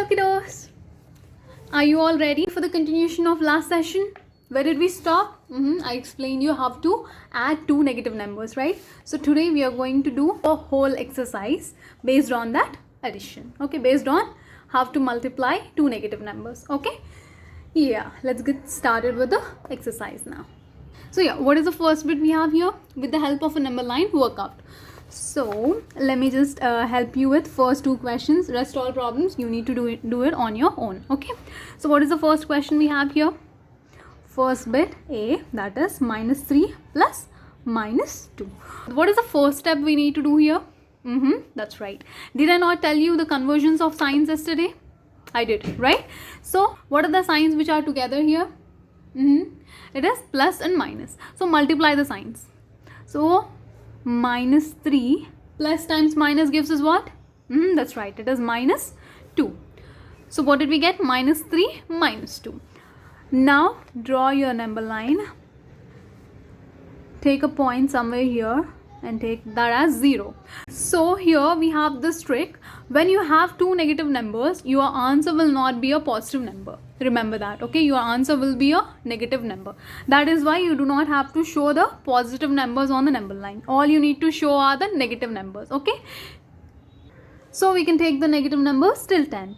kiddos. Are you all ready for the continuation of last session? Where did we stop? I explained you how to add two negative numbers, right? So today we are going to do a whole exercise based on that addition. Okay, based on how to multiply two negative numbers. Okay, yeah, let's get started with the exercise now. So yeah, what is the first bit we have here? With the help of a number line workout. So let me just help you with first two questions. Rest all problems you need to do it on your own. Okay, so what is the first question we have here? First bit A, that is minus 3 plus minus 2. What is the first step we need to do here? That's right. Did I not tell you the conversions of signs yesterday? I did, right? So what are the signs which are together here? It is plus and minus. So multiply the signs. So minus 3 plus times minus gives us what? That's right. It is minus 2. So what did we get? Minus 3 minus 2. Now draw your number line. Take a point somewhere here and take that as 0. So here we have this trick. When you have two negative numbers, your answer will not be a positive number. Remember that, okay? Your answer will be a negative number. That is why you do not have to show the positive numbers on the number line. All you need to show are the negative numbers, okay? So we can take the negative numbers till 10.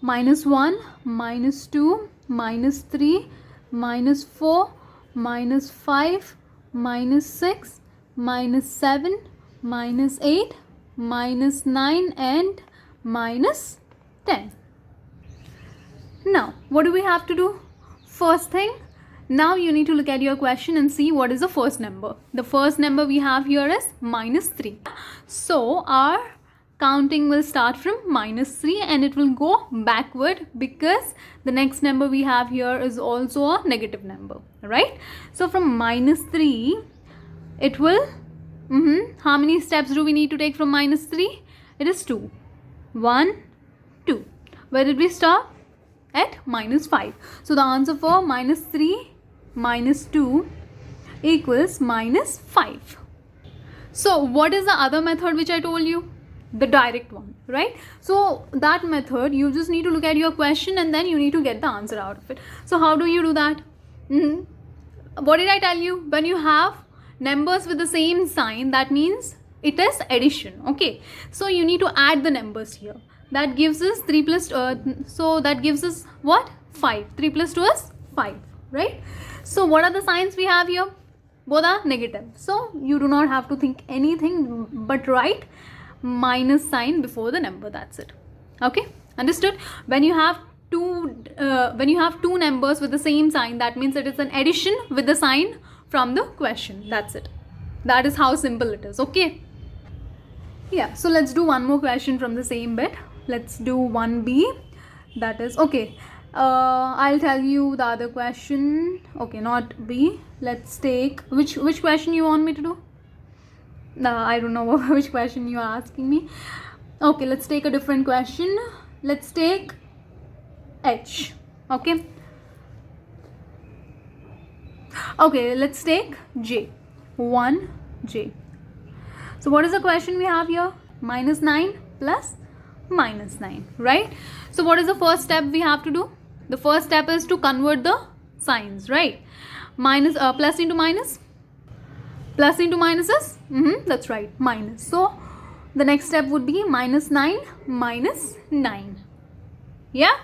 Minus 1, minus 2, minus 3, minus 4, minus 5, minus 6, minus 7, minus 8, minus 9 and minus 10. Now, what do we have to do? First thing, now you need to look at your question and see what is the first number. The first number we have here is minus 3. So, our counting will start from minus 3 and it will go backward because the next number we have here is also a negative number, right? So, from minus 3, it will, how many steps do we need to take from minus 3? It is 2. 1, 2. Where did we stop? At minus 5. So the answer for minus 3 minus 2 equals minus 5. So what is the other method which I told you? The direct one, right? So that method, you just need to look at your question and then you need to get the answer out of it. So how do you do that? What did I tell you? When you have numbers with the same sign, that means it is addition, okay? So you need to add the numbers here. That gives us 3 plus, so that gives us what? 5. 3 plus 2 is 5, right? So what are the signs we have here? Both are negative. So you do not have to think anything but write minus sign before the number. That's it. Okay, understood? When you have two numbers with the same sign, that means it is an addition with the sign from the question. That's it. That is how simple it is. Okay. Yeah. So let's do one more question from the same bit. Let's do 1B. That is okay. I'll tell you the other question. Okay, not B. Let's take which question you want me to do? I don't know which question you are asking me. Okay, let's take a different question. Let's take H. Okay. Okay, let's take J. 1J. So what is the question we have here? Minus 9 plus minus 9, right? So what is the first step we have to do? The first step is to convert the signs, right? Minus plus into minus. Plus into minus is that's right, minus. So the next step would be minus 9 minus 9. Yeah.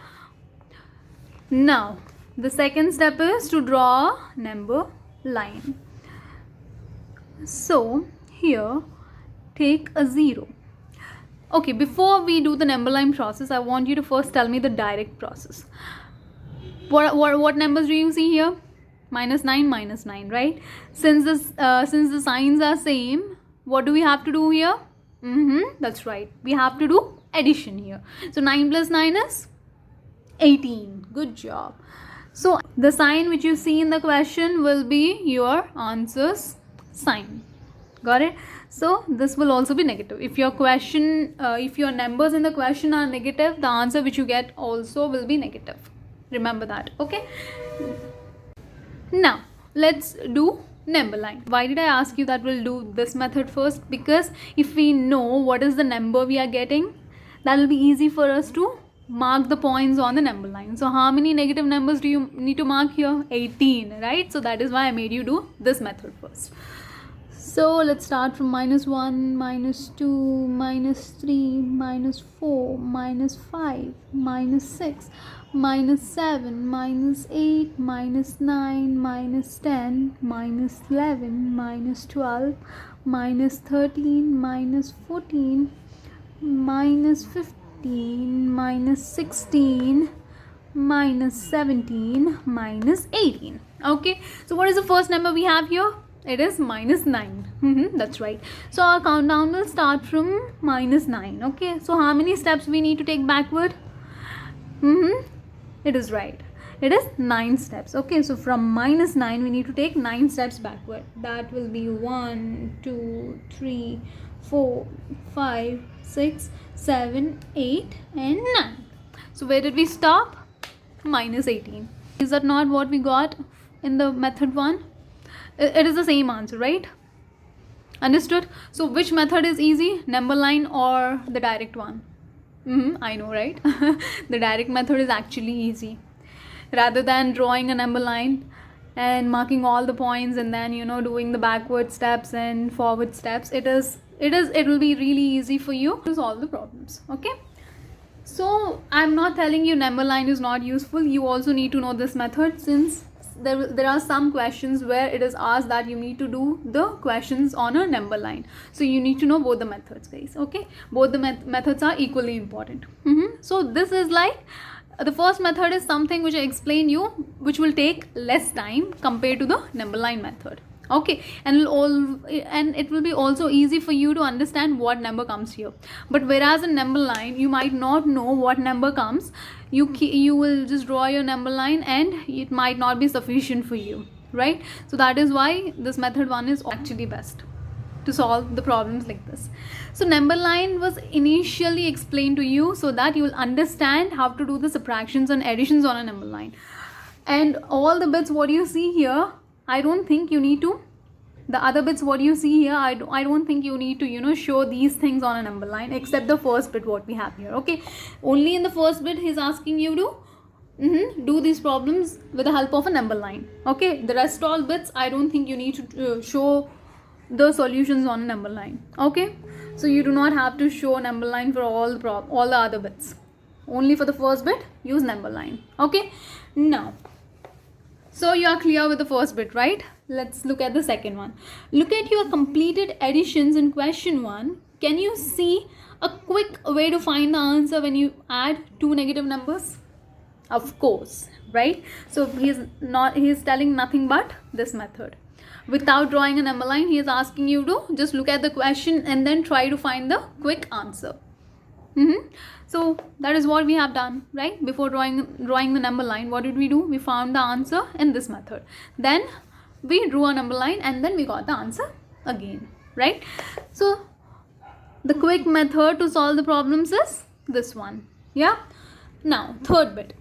Now the second step is to draw a number line. So here take a 0. Okay, before we do the number line process, I want you to first tell me the direct process. What numbers do you see here? Minus 9, right? Since the signs are same, what do we have to do here? That's right. We have to do addition here. So 9 plus 9 is 18. Good job. So the sign which you see in the question will be your answer's sign. Got it? So this will also be negative. If your question, if your numbers in the question are negative, the answer which you get also will be negative. Remember that, okay? Now let's do number line. Why did I ask you that we'll do this method first? Because if we know what is the number we are getting, that will be easy for us to mark the points on the number line. So how many negative numbers do you need to mark here? 18, right? So that is why I made you do this method first. So let's start from -1, -2, -3, -4, -5, -6, -7, -8, -9, -10, -11, -12, -13, -14, -15, -16, -17, -18. Okay, so what is the first number we have here? It is -9. That's right. So our countdown will start from -9. Okay, so how many steps we need to take backward? It is right. It is 9 steps. Okay, so from -9 we need to take 9 steps backward. That will be 1, 2, 3, 4, 5, 6, 7, 8 and 9. So where did we stop? -18. Is that not what we got in the method 1? It is the same answer, right? Understood? So which method is easy? Number line or the direct one? I know, right? The direct method is actually easy. Rather than drawing a number line and marking all the points and then doing the backward steps and forward steps, it will be really easy for you to solve the problems. Okay, so I'm not telling you number line is not useful. You also need to know this method, since there are some questions where it is asked that you need to do the questions on a number line. So you need to know both the methods, guys. Okay, both the methods are equally important. So this is like, the first method is something which I explained you, which will take less time compared to the number line method. Okay, and it will be also easy for you to understand what number comes here. But whereas in number line, you might not know what number comes. You will just draw your number line and it might not be sufficient for you, right? So that is why this method 1 is actually best to solve the problems like this. So number line was initially explained to you so that you will understand how to do the subtractions and additions on a number line. And all the bits what you see here, I don't think you need to, the other bits what you see here, I don't think you need to show these things on a number line, except the first bit what we have here. Okay, only in the first bit he's asking you to do these problems with the help of a number line. Okay, the rest all bits I don't think you need to show the solutions on a number line. Okay, so you do not have to show number line for all the other bits. Only for the first bit use number line. Okay, now so you are clear with the first bit, right? Let's look at the second one. Look at your completed additions in question 1. Can you see a quick way to find the answer when you add two negative numbers? Of course, right? So he is telling nothing but this method. Without drawing a number line, he is asking you to just look at the question and then try to find the quick answer. So that is what we have done, right? Before drawing the number line, what did we do? We found the answer in this method. Then we drew a number line and then we got the answer again, right? So the quick method to solve the problems is this one. Yeah. Now third bit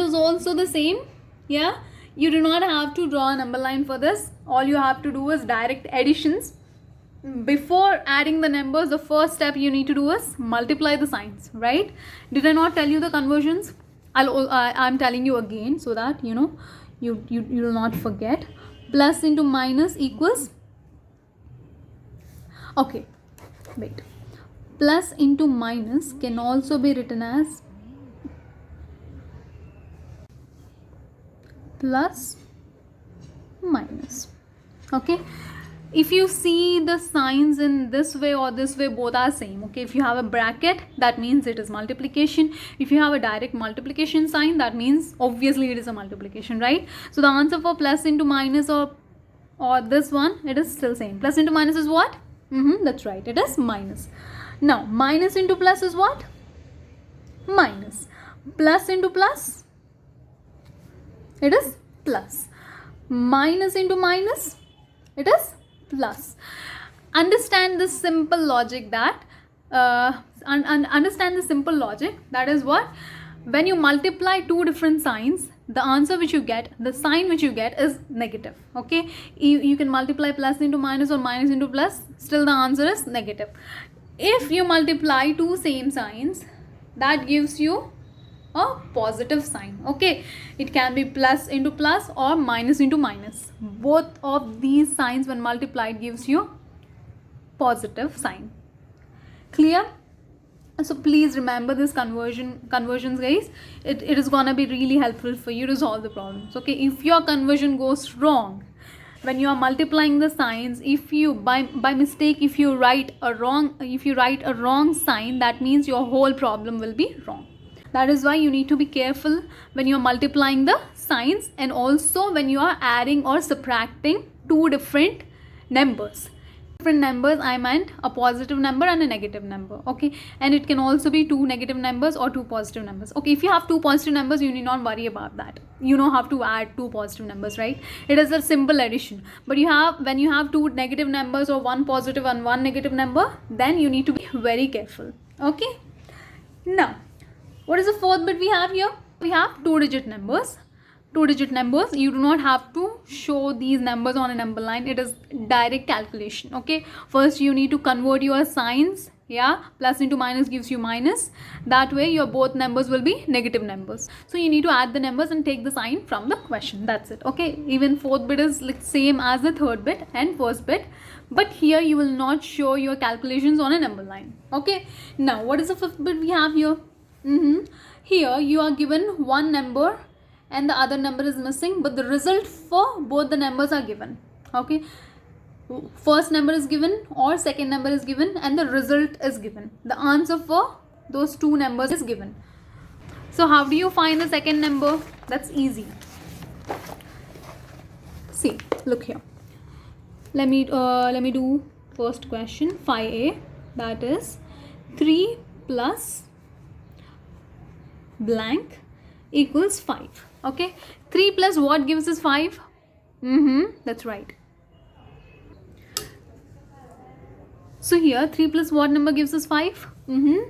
is also the same. Yeah, you do not have to draw a number line for this. All you have to do is direct additions. Before adding the numbers, the first step you need to do is multiply the signs, right? Did I not tell you the conversions? I'm telling you again so that you will not forget. Plus into minus equals, okay, wait, plus into minus can also be written as plus minus. Okay, if you see the signs in this way or this way, both are same. Okay, if you have a bracket, that means it is multiplication. If you have a direct multiplication sign, that means obviously it is a multiplication, right? So the answer for plus into minus or this one, it is still same. Plus into minus is what? That's right, it is minus. Now minus into plus is what? Minus. Plus into plus, it is plus. Minus into minus, it is plus. Understand this simple logic that understand the simple logic, that is what, when you multiply two different signs, the answer which you get, the sign which you get is negative. Okay, you can multiply plus into minus or minus into plus, still the answer is negative. If you multiply two same signs, that gives you a positive sign. Okay, it can be plus into plus or minus into minus. Both of these signs when multiplied gives you positive sign. Clear? So please remember this conversions guys. It is gonna be really helpful for you to solve the problems. Okay, if your conversion goes wrong when you are multiplying the signs, if you by mistake if you write a wrong sign, that means your whole problem will be wrong. That is why you need to be careful when you are multiplying the signs, and also when you are adding or subtracting two different numbers. Different numbers, I meant a positive number and a negative number. Okay, and it can also be two negative numbers or two positive numbers. Okay, if you have two positive numbers, you need not worry about that. You know how to add two positive numbers, right? It is a simple addition. But when you have two negative numbers or one positive and one negative number, then you need to be very careful. Okay, now what is the fourth bit we have here? We have two-digit numbers. Two-digit numbers, you do not have to show these numbers on a number line. It is direct calculation. Okay, first you need to convert your signs. Yeah, plus into minus gives you minus. That way your both numbers will be negative numbers. So you need to add the numbers and take the sign from the question. That's it. Okay, even fourth bit is like same as the third bit and first bit, but here you will not show your calculations on a number line. Okay, now what is the fifth bit we have here? Here you are given one number and the other number is missing, but the result for both the numbers are given. Okay, first number is given or second number is given and the result is given. The answer for those two numbers is given. So how do you find the second number? That's easy. See, look here. Let me do first question 5a, that is 3 plus blank equals 5. Okay, 3 plus what gives us 5? That's right. So here 3 plus what number gives us 5?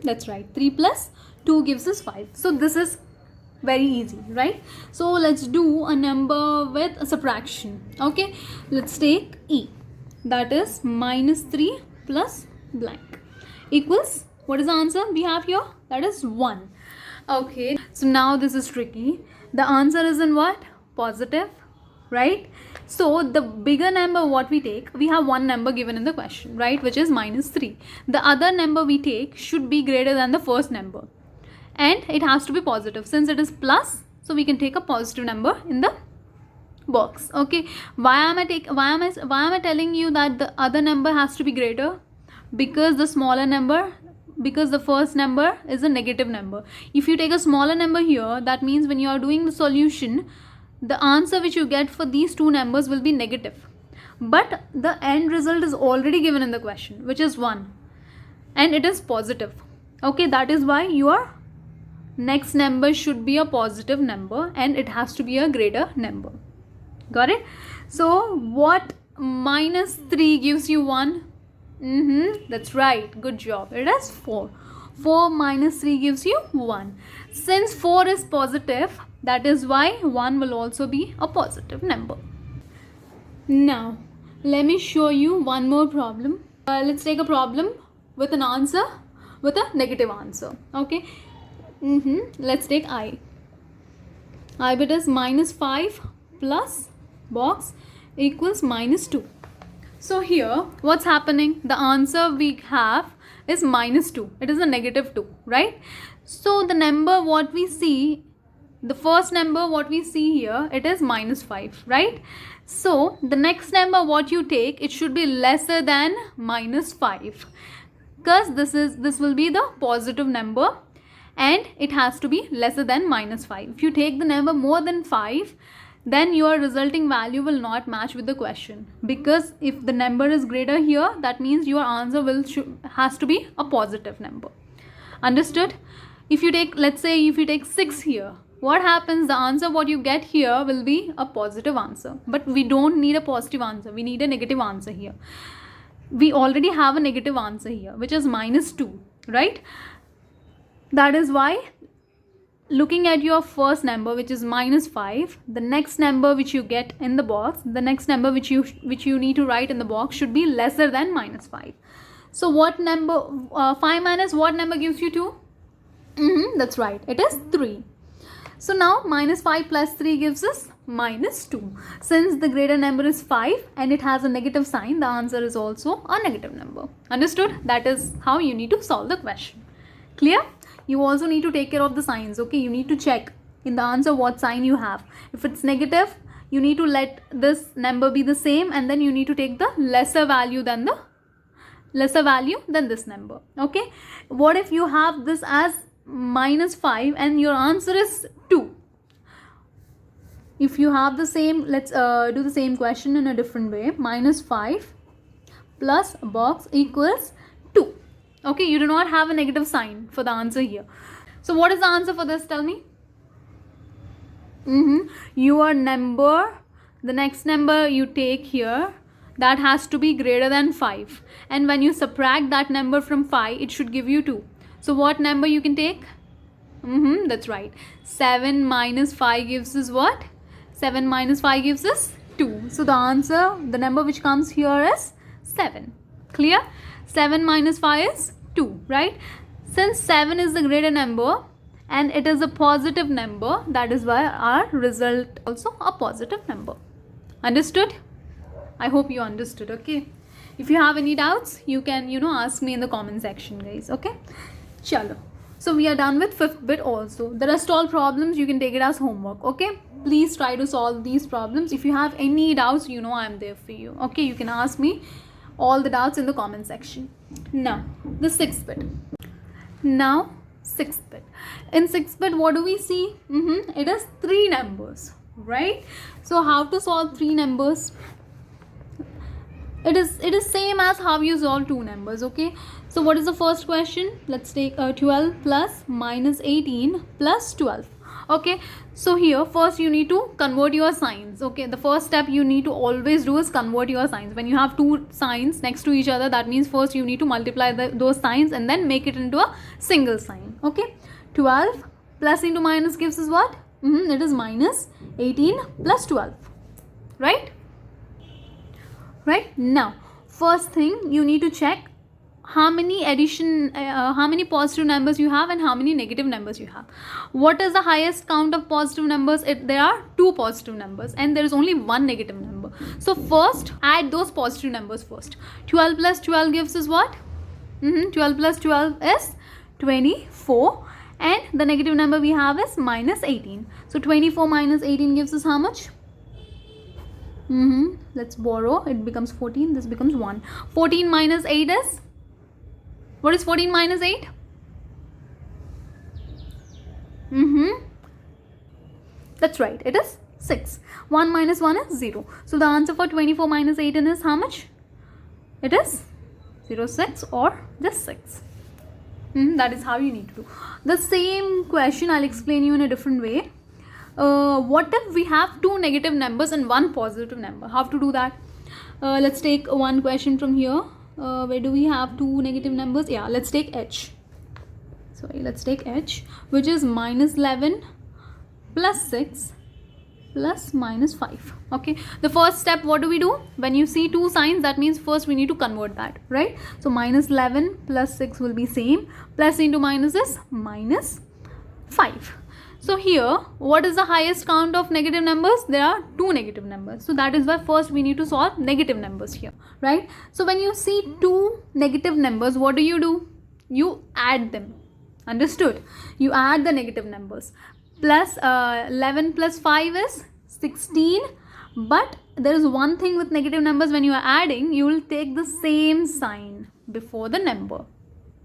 That's right. 3 plus 2 gives us 5. So this is very easy, right? So let's do a number with a subtraction. Okay, let's take E, that is minus 3 plus blank equals, what is the answer we have here? That is 1. Okay, so now this is tricky. The answer is in what? Positive, right? So the bigger number what we take, we have one number given in the question, right, which is minus 3. The other number we take should be greater than the first number, and it has to be positive. Since it is plus, so we can take a positive number in the box. Okay, why am I telling you that the other number has to be greater? Because the first number is a negative number. If you take a smaller number here, that means when you are doing the solution, the answer which you get for these two numbers will be negative. But the end result is already given in the question, which is 1, and it is positive. Okay, that is why your next number should be a positive number and it has to be a greater number. Got it? So what minus 3 gives you 1? That's right. Good job. It is 4. 4 minus 3 gives you 1. Since 4 is positive, that is why 1 will also be a positive number. Now, let me show you one more problem. Let's take a problem with an answer, with a negative answer. Okay. Let's take I. I bit is minus 5 plus box equals minus 2. So here, what's happening? The answer we have is minus 2. It is a negative 2, right? So the number what we see, the first number what we see here, it is minus 5, right? So the next number what you take, it should be lesser than minus 5, because this will be the positive number and it has to be lesser than minus 5. If you take the number more than 5, then your resulting value will not match with the question, because if the number is greater here, that means your answer has to be a positive number. Understood? If you take, let's say if you take 6 here, what happens? The answer what you get here will be a positive answer, but we don't need a positive answer, we need a negative answer here. We already have a negative answer here, which is minus 2, right? That is why, looking at your first number, which is minus 5, the next number which you get in the box, the next number which you need to write in the box should be lesser than minus 5. So what number, 5 minus what number gives you 2? That's right, it is 3. So now minus 5 plus 3 gives us minus 2. Since the greater number is 5 and it has a negative sign, the answer is also a negative number. Understood? That is how you need to solve the question. Clear? You also need to take care of the signs, okay? You need to check in the answer what sign you have. If it's negative, you need to let this number be the same, and then you need to take the lesser value than this number, okay? What if you have this as minus 5 and your answer is 2? If you have the same, let's do the same question in a different way. Minus 5 plus a box equals 2. Okay, you do not have a negative sign for the answer here. So what is the answer for this? Tell me. Your number, the next number you take here, that has to be greater than 5. And when you subtract that number from 5, it should give you 2. So what number you can take? That's right. 7 minus 5 gives us what? 7 minus 5 gives us 2. So the answer, the number which comes here is 7. Clear? 7 minus 5 is 2, right? Since 7 is the greater number and it is a positive number, that is why our result also a positive number. Understood? I hope you understood, okay? If you have any doubts, you can, ask me in the comment section, guys, okay? Chalo. So we are done with 5th bit also. The rest all problems, you can take it as homework, okay? Please try to solve these problems. If you have any doubts, I'm there for you, okay? You can ask me all the doubts in the comment section. Now, the 6th bit. Now, 6th bit. In 6th bit, what do we see? It is 3 numbers, right? So how to solve 3 numbers? It is same as how you solve 2 numbers, okay? So what is the first question? Let's take 12 plus minus 18 plus 12. Okay, so here first you need to convert your signs. Okay, the first step you need to always do is convert your signs. When you have 2 signs next to each other, that means first you need to multiply those signs and then make it into a single sign. Okay, 12 plus into minus gives us what? It is minus 18 plus 12, right? Right? Now, first thing you need to check how many positive numbers you have and how many negative numbers you have. What is the highest count of positive numbers? There are 2 positive numbers and there is only 1 negative number. So first add those positive numbers first. 12 plus 12 gives us what? 12 plus 12 is 24 and the negative number we have is minus 18. So 24 minus 18 gives us how much? Let's borrow. It becomes 14. This becomes 1. 14 minus 8 is? What is 14 minus 8? That's right. It is 6. 1 minus 1 is 0. So the answer for 24 minus 18 is how much? It is 0, 6 or just 6. That is how you need to do. The same question I'll explain you in a different way. What if we have 2 negative numbers and 1 positive number? How to do that? Let's take one question from here. Where do we have 2 negative numbers? Yeah, let's take h. Let's take h, which is minus 11 plus 6 plus minus 5. Okay, the first step, what do we do? When you see 2 signs, that means first we need to convert that, right? So minus 11 plus 6 will be same. Plus into minus is minus 5. So here, what is the highest count of negative numbers? There are 2 negative numbers. So that is why first we need to solve negative numbers here, right? So when you see 2 negative numbers, what do? You add them. Understood? You add the negative numbers. Plus 11 plus 5 is 16. But there is one thing with negative numbers. When you are adding, you will take the same sign before the number.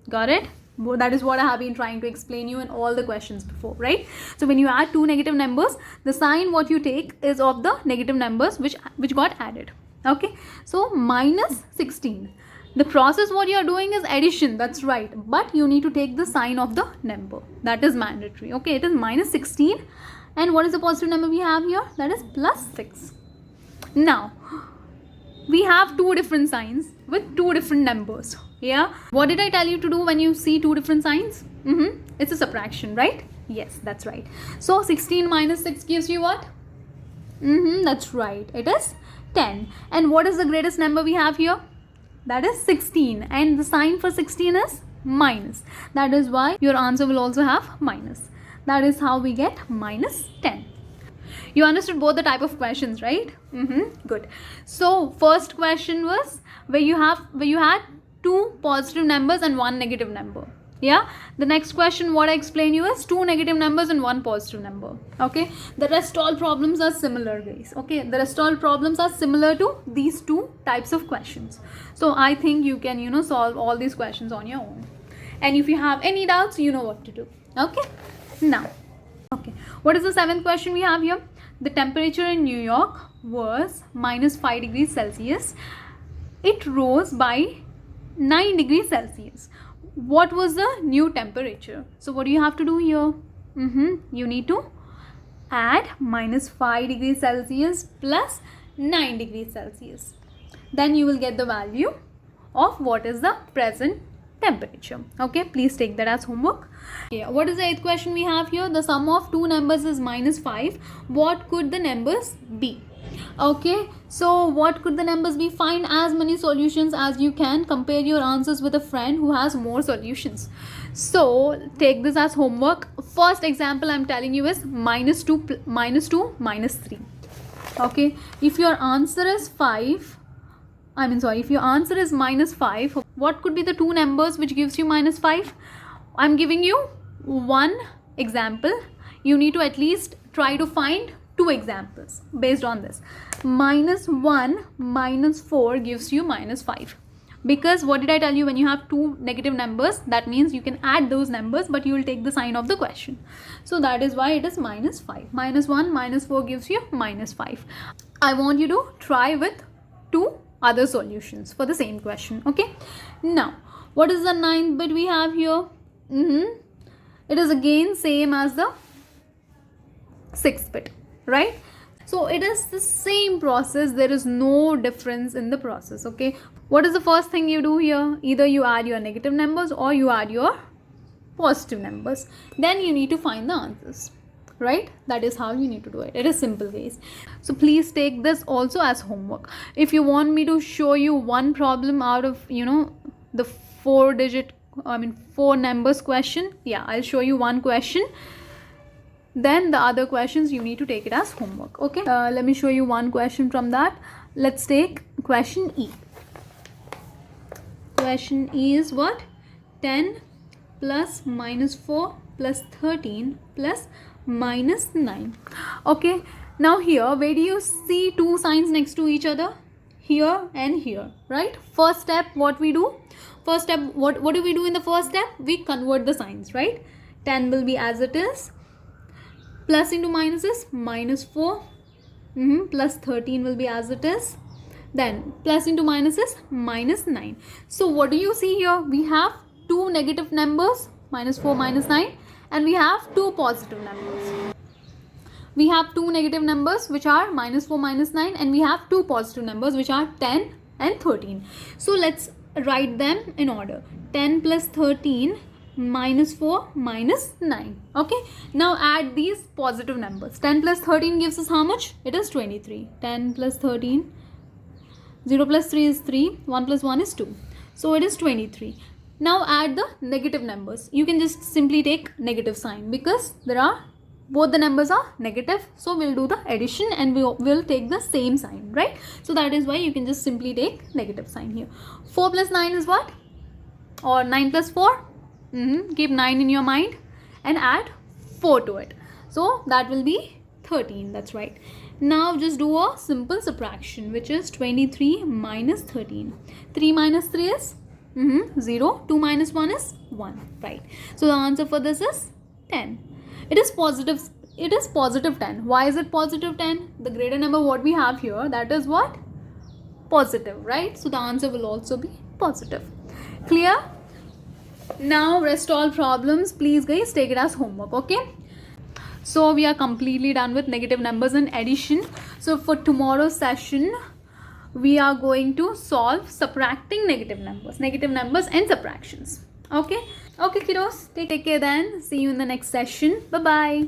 Got it? That is what I have been trying to explain you in all the questions before, right? So when you add 2 negative numbers, the sign what you take is of the negative numbers which got added. Okay, so minus 16. The process what you are doing is addition, that's right, but you need to take the sign of the number. That is mandatory. Okay, it is minus 16 and what is the positive number we have here? That is plus 6. Now we have 2 different signs with 2 different numbers. Yeah, what did I tell you to do when you see 2 different signs? It's a subtraction, right? Yes, that's right. So 16 minus 6 gives you what? That's right, it is 10. And what is the greatest number we have here? That is 16. And the sign for 16 is minus. That is why your answer will also have minus. That is how we get minus 10. You understood both the type of questions, right? Good. So first question was where you had two positive numbers and one negative number. Yeah, the next question what I explained you is two negative numbers and one positive number. Okay, the rest all problems are similar, guys. Okay, the rest all problems are similar to these two types of questions. So I think you can solve all these questions on your own, and if you have any doubts, you know what to do. Okay, now, okay, what is the seventh question we have here? The temperature in New York was -5 degrees Celsius. It rose by 9 degrees Celsius. What was the new temperature? So what do you have to do here? You need to add -5 degrees Celsius plus 9 degrees Celsius. Then you will get the value of what is the present temperature. Okay, please take that as homework. Okay, what is the eighth question we have here? The sum of two numbers is -5. What could the numbers be? Okay, so what could the numbers be? Find as many solutions as you can. Compare your answers with a friend who has more solutions. So take this as homework. First example I'm telling you is -2 -3. Okay, if your answer is if your answer is -5, what could be the two numbers which gives you -5? I'm giving you one example. You need to at least try to find two examples based on this. -1 -4 gives you -5. Because what did I tell you? When you have two negative numbers, that means you can add those numbers, but you will take the sign of the question. So that is why it is -5. -1 -4 gives you -5. I want you to try with two other solutions for the same question. Okay, now what is the ninth bit we have here? It is again same as the sixth bit, right? So it is the same process. There is no difference in the process. Okay, what is the first thing you do here? Either you add your negative numbers or you add your positive numbers. Then you need to find the answers, right? That is how you need to do it. It is simple, guys. So please take this also as homework. If you want me to show you one problem out of the four numbers question, yeah, I'll show you one question. Then the other questions you need to take it as homework. Okay, let me show you one question from that. Let's take question E. Question E is what? 10 plus -4 plus 13 plus -9. Okay, now here where do you see two signs next to each other? Here and here, right? First step, what we do? First step, what do we do in the first step? We convert the signs, right? 10 will be as it is. Plus into minus is -4. Plus 13 will be as it is. Then plus into minus is -9. So what do you see here? We have two negative numbers, -4, -9, and we have two positive numbers. We have two negative numbers which are -4, -9, and we have two positive numbers which are 10 and 13. So let's write them in order. 10 plus 13 -4 -9. Okay, now add these positive numbers. 10 plus 13 gives us how much? It is 23. 10 plus 13, 0 plus 3 is 3, 1 plus 1 is 2. So it is 23. Now add the negative numbers. You can just simply take negative sign because both the numbers are negative. So we'll do the addition and we will take the same sign, right? So that is why you can just simply take negative sign here. 4 plus 9 is what? Or 9 plus 4? Keep 9 in your mind and add 4 to it. So that will be 13. That's right. Now just do a simple subtraction, which is 23 minus 13. 3 minus 3 is 0. 2 minus 1 is 1. Right. So the answer for this is 10. It is positive. It is positive 10. Why is it positive 10? The greater number what we have here, that is what? Positive, right? So the answer will also be positive. Clear? Now rest all problems, please guys take it as homework. Okay, so we are completely done with negative numbers and addition. So for tomorrow's session we are going to solve subtracting negative numbers and subtractions. Okay, kiddos, take care then. See you in the next session. Bye bye.